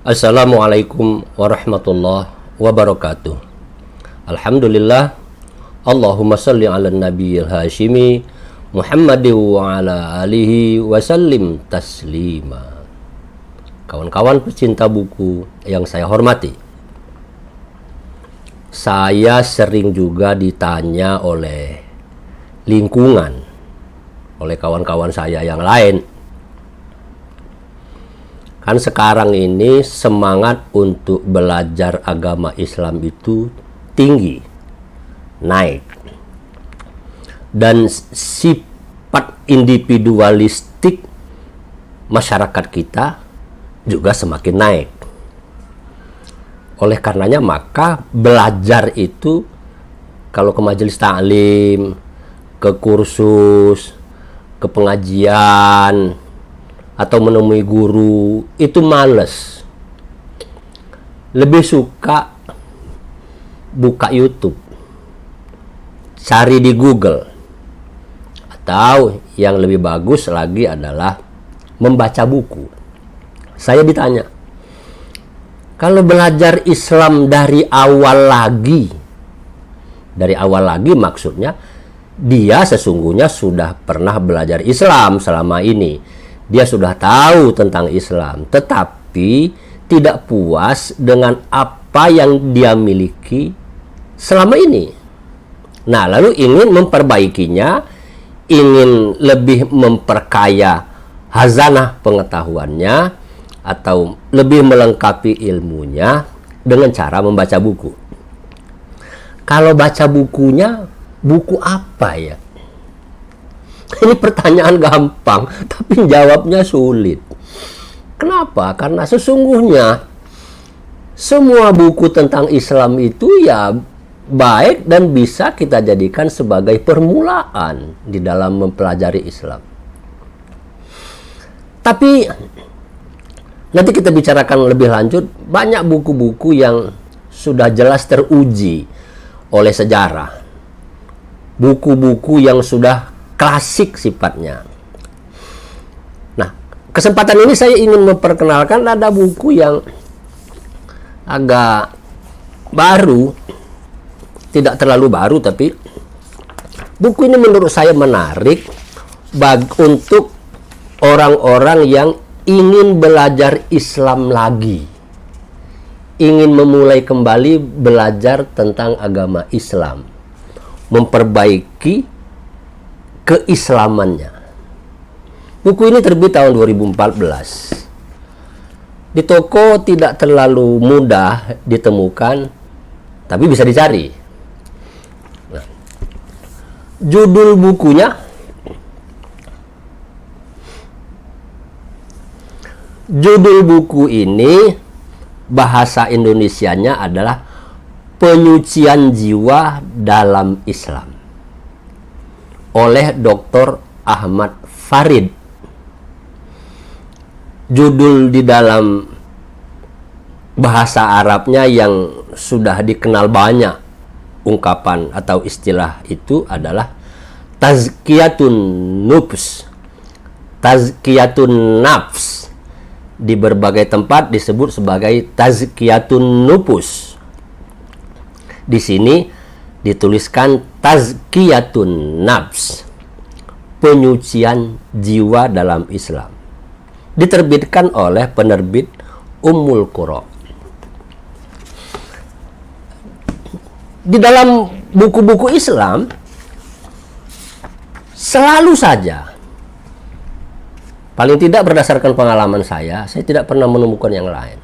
Assalamualaikum warahmatullahi wabarakatuh. Alhamdulillah. Allahumma salli ala nabiyil hashimi Muhammadin wa ala alihi wasallim taslima. Kawan-kawan pecinta buku yang saya hormati, saya sering juga ditanya oleh lingkungan, oleh kawan-kawan saya yang lain, kan sekarang ini semangat untuk belajar agama Islam itu tinggi, naik. Dan sifat individualistik masyarakat kita juga semakin naik. Oleh karenanya maka belajar itu, kalau ke majelis taklim, ke kursus, ke pengajian, atau menemui guru, itu males. Lebih suka buka YouTube, cari di Google, atau yang lebih bagus lagi adalah membaca buku. Saya ditanya, kalau belajar Islam dari awal lagi maksudnya dia sesungguhnya sudah pernah belajar Islam selama ini. Dia sudah tahu tentang Islam, tetapi tidak puas dengan apa yang dia miliki selama ini. Nah, lalu ingin memperbaikinya, ingin lebih memperkaya hazanah pengetahuannya, atau lebih melengkapi ilmunya dengan cara membaca buku. Kalau baca bukunya, buku apa ya? Ini pertanyaan gampang, tapi jawabnya sulit. Kenapa? Karena sesungguhnya semua buku tentang Islam itu ya baik dan bisa kita jadikan sebagai permulaan di dalam mempelajari Islam. Tapi nanti kita bicarakan lebih lanjut, banyak buku-buku yang sudah jelas teruji oleh sejarah. Buku-buku yang sudah klasik sifatnya. Nah, kesempatan ini saya ingin memperkenalkan ada buku yang agak baru, tidak terlalu baru, tapi buku ini menurut saya menarik untuk orang-orang yang ingin belajar Islam lagi, ingin memulai kembali belajar tentang agama Islam, memperbaiki keislamannya. Buku ini terbit tahun 2014. Di toko tidak terlalu mudah ditemukan, tapi bisa dicari. Nah, judul buku ini bahasa Indonesianya adalah Penyucian Jiwa dalam Islam oleh Dr. Ahmad Farid. Judul di dalam bahasa Arabnya yang sudah dikenal banyak, ungkapan atau istilah itu adalah Tazkiyatun Nufs. Tazkiyatun Nafs. Di berbagai tempat disebut sebagai Tazkiyatun Nufus. Di sini dituliskan Tazkiyatun Nafs, penyucian jiwa dalam Islam. Diterbitkan oleh penerbit Ummul Qura. Di dalam buku-buku Islam selalu saja, paling tidak berdasarkan pengalaman saya tidak pernah menemukan yang lain.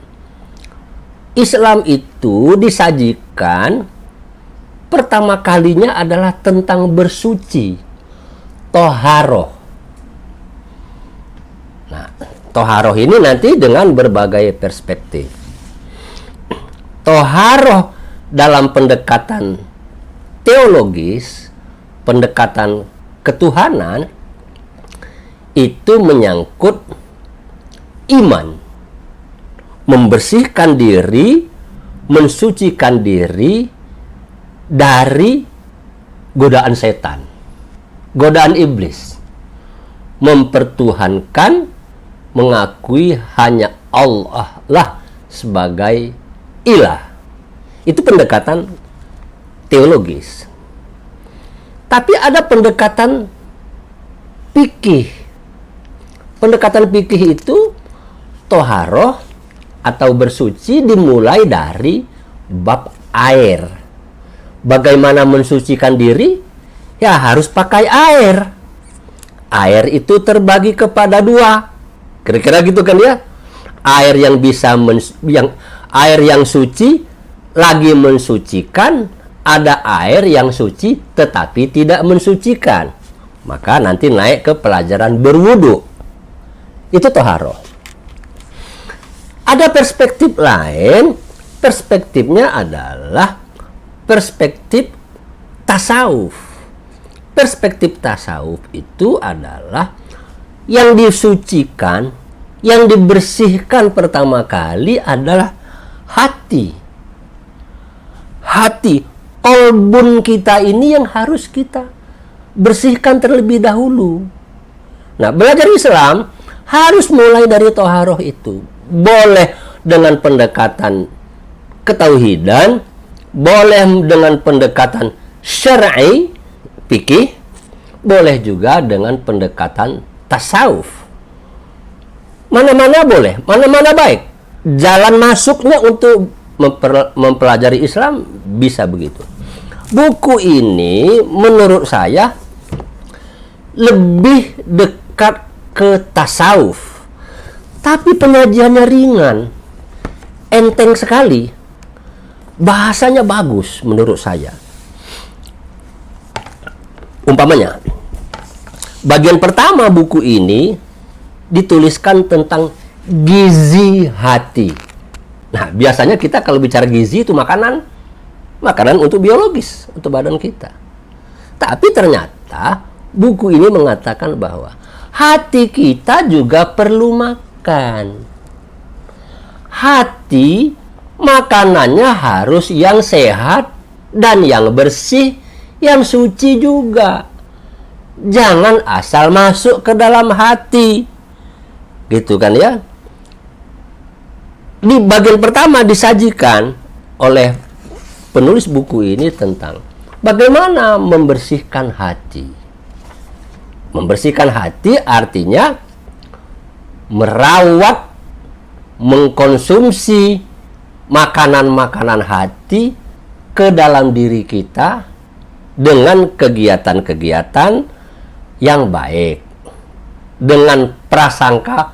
Islam itu disajikan pertama kalinya adalah tentang bersuci, toharoh. Nah, toharoh ini nanti dengan berbagai perspektif. Toharoh dalam pendekatan teologis, pendekatan ketuhanan, itu menyangkut iman, membersihkan diri, mensucikan diri dari godaan setan, godaan iblis, mempertuhankan, mengakui hanya Allah lah sebagai ilah. Itu pendekatan teologis. Tapi ada pendekatan fikih. Pendekatan fikih itu toharoh atau bersuci dimulai dari bab air. Bagaimana mensucikan diri? Ya harus pakai air. Air itu terbagi kepada dua. Kira-kira gitu kan ya? Air yang bisa air yang suci lagi mensucikan, ada air yang suci tetapi tidak mensucikan. Maka nanti naik ke pelajaran berwudu. Itu toharoh. Ada perspektif lain. Perspektifnya adalah perspektif tasawuf. Perspektif tasawuf itu adalah yang disucikan, yang dibersihkan pertama kali adalah hati. Hati, kolbun kita ini yang harus kita bersihkan terlebih dahulu. Nah, belajar Islam harus mulai dari toharoh itu. Boleh dengan pendekatan ketauhidan, boleh dengan pendekatan syar'i, fikih, boleh juga dengan pendekatan tasawuf. Mana-mana boleh, mana-mana baik. Jalan masuknya untuk mempelajari Islam bisa begitu. Buku ini menurut saya lebih dekat ke tasawuf, tapi penyajiannya ringan, enteng sekali, bahasanya bagus menurut saya. Umpamanya, bagian pertama buku ini dituliskan tentang gizi hati. Nah, biasanya kita kalau bicara gizi itu makanan untuk biologis, untuk badan kita. Tapi ternyata buku ini mengatakan bahwa hati kita juga perlu makan. Hati makanannya harus yang sehat dan yang bersih, yang suci juga. Jangan asal masuk ke dalam hati. Gitu kan ya? Di bagian pertama disajikan oleh penulis buku ini tentang bagaimana membersihkan hati. Membersihkan hati artinya merawat, mengkonsumsi makanan-makanan hati ke dalam diri kita dengan kegiatan-kegiatan yang baik, dengan prasangka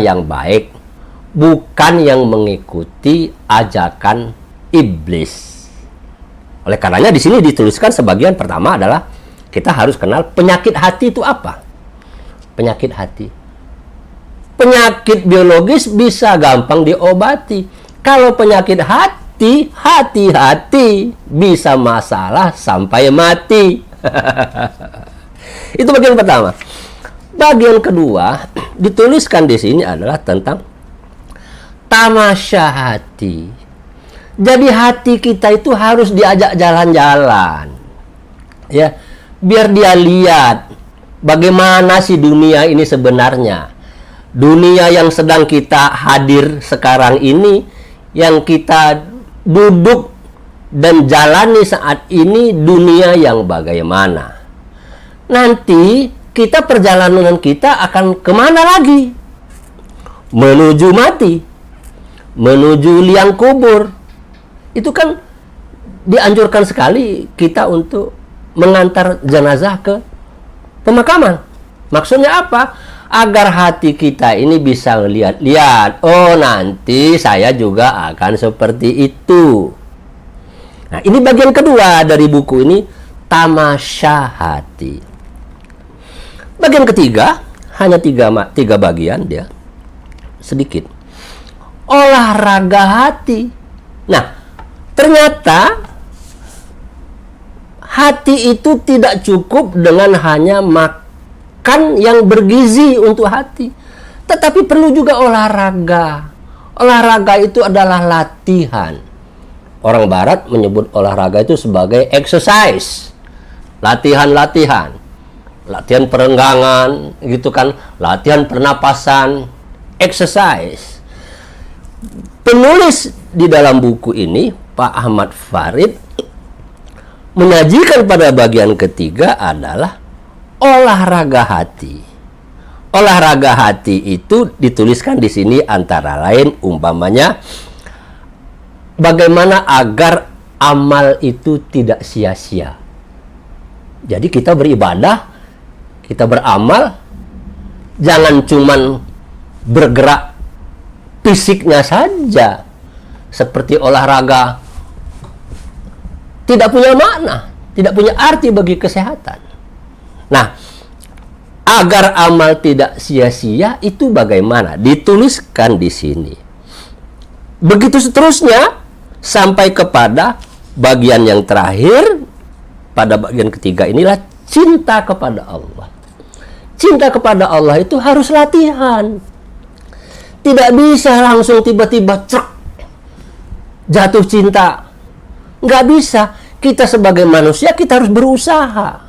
yang baik, bukan yang mengikuti ajakan iblis. Oleh karenanya di sini dituliskan sebagian pertama adalah kita harus kenal penyakit hati itu apa. Penyakit hati. Penyakit biologis bisa gampang diobati. Kalau penyakit hati, hati-hati, bisa masalah sampai mati. Itu bagian pertama. Bagian kedua dituliskan di sini adalah tentang tamasya hati. Jadi hati kita itu harus diajak jalan-jalan. Ya, biar dia lihat bagaimana sih dunia ini sebenarnya. Dunia yang sedang kita hadir sekarang ini, yang kita duduk dan jalani saat ini, dunia yang bagaimana. Nanti perjalanan kita akan kemana lagi? Menuju mati, menuju liang kubur. Itu kan dianjurkan sekali kita untuk mengantar jenazah ke pemakaman. Maksudnya apa? Agar hati kita ini bisa lihat-lihat, oh nanti saya juga akan seperti itu. Nah, ini bagian kedua dari buku ini, tamasya hati. Bagian ketiga, hanya tiga bagian dia, sedikit. Olahraga hati. Nah, ternyata hati itu tidak cukup dengan hanya makan yang bergizi untuk hati, tetapi perlu juga olahraga. Olahraga itu adalah latihan. Orang Barat menyebut olahraga itu sebagai exercise, latihan perenggangan, gitu kan, latihan pernapasan, exercise. Penulis di dalam buku ini, Pak Ahmad Farid, menyajikan pada bagian ketiga adalah olahraga hati. Olahraga hati itu dituliskan di sini antara lain umpamanya bagaimana agar amal itu tidak sia-sia. Jadi kita beribadah, kita beramal, jangan cuman bergerak fisiknya saja seperti olahraga, tidak punya makna, tidak punya arti bagi kesehatan. Nah, agar amal tidak sia-sia itu bagaimana? Dituliskan di sini. Begitu seterusnya sampai kepada bagian yang terakhir, pada bagian ketiga inilah cinta kepada Allah. Cinta kepada Allah itu harus latihan. Tidak bisa langsung tiba-tiba jatuh cinta. Nggak bisa. Kita sebagai manusia kita harus berusaha.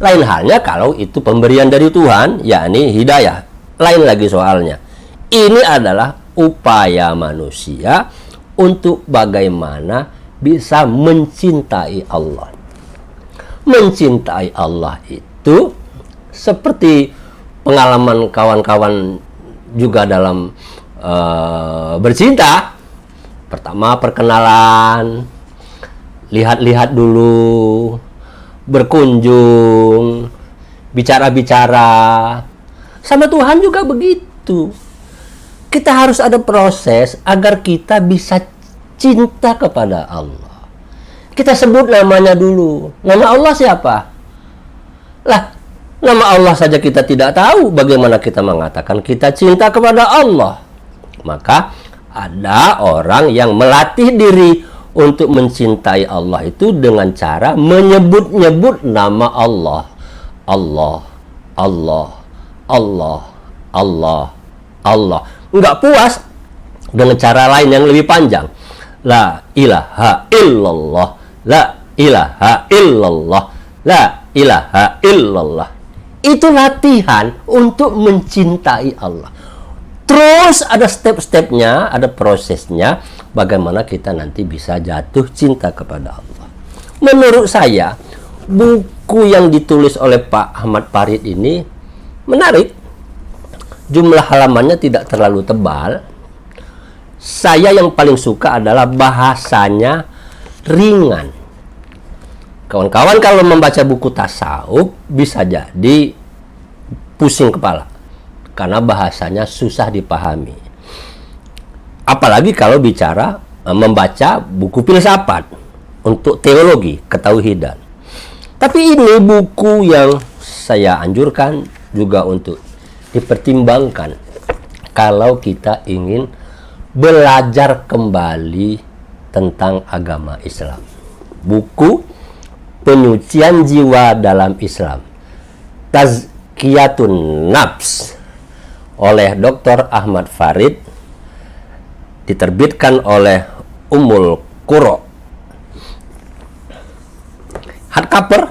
Lain halnya kalau itu pemberian dari Tuhan, yakni hidayah. Lain lagi soalnya. Ini adalah upaya manusia untuk bagaimana bisa mencintai Allah. Mencintai Allah itu seperti pengalaman kawan-kawan juga dalam bercinta. Pertama perkenalan, lihat-lihat dulu, berkunjung, bicara-bicara. Sama Tuhan juga begitu. Kita harus ada proses agar kita bisa cinta kepada Allah. Kita sebut namanya dulu. Nama Allah siapa? Lah, nama Allah saja kita tidak tahu. Bagaimana kita mengatakan kita cinta kepada Allah? Maka ada orang yang melatih diri untuk mencintai Allah itu dengan cara menyebut-nyebut nama Allah. Allah, Allah, Allah, Allah, Allah. Enggak puas dengan cara lain yang lebih panjang. La ilaha illallah, la ilaha illallah, la ilaha illallah. Itu latihan untuk mencintai Allah. Terus ada step-stepnya, ada prosesnya, bagaimana kita nanti bisa jatuh cinta kepada Allah. Menurut saya, buku yang ditulis oleh Pak Ahmad Farid ini menarik. Jumlah halamannya tidak terlalu tebal. Saya yang paling suka adalah bahasanya ringan. Kawan-kawan kalau membaca buku tasawuf bisa jadi pusing kepala karena bahasanya susah dipahami. Apalagi kalau bicara membaca buku filsafat untuk teologi, ketauhidan. Tapi ini buku yang saya anjurkan juga untuk dipertimbangkan kalau kita ingin belajar kembali tentang agama Islam. Buku Penyucian Jiwa dalam Islam, Tazkiyatun Nafs oleh Dr. Ahmad Farid, diterbitkan oleh Ummul Qura. Hardcover,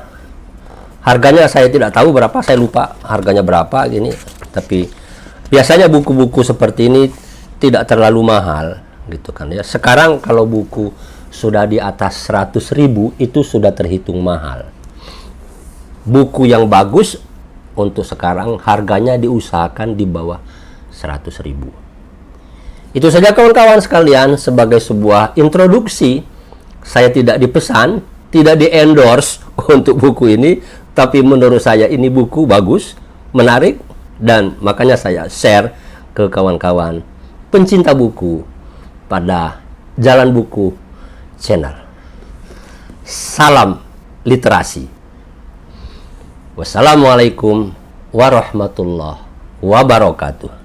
harganya saya tidak tahu berapa, saya lupa harganya berapa gini. Tapi biasanya buku-buku seperti ini tidak terlalu mahal gitu kan ya. Sekarang kalau buku sudah di atas 100.000 itu sudah terhitung mahal. Buku yang bagus untuk sekarang harganya diusahakan di bawah 100.000. Itu saja kawan-kawan sekalian sebagai sebuah introduksi. Saya tidak dipesan, tidak di-endorse untuk buku ini, tapi menurut saya ini buku bagus, menarik, dan makanya saya share ke kawan-kawan pencinta buku pada Jalan Buku Channel. Salam literasi. Wassalamualaikum warahmatullahi wabarakatuh.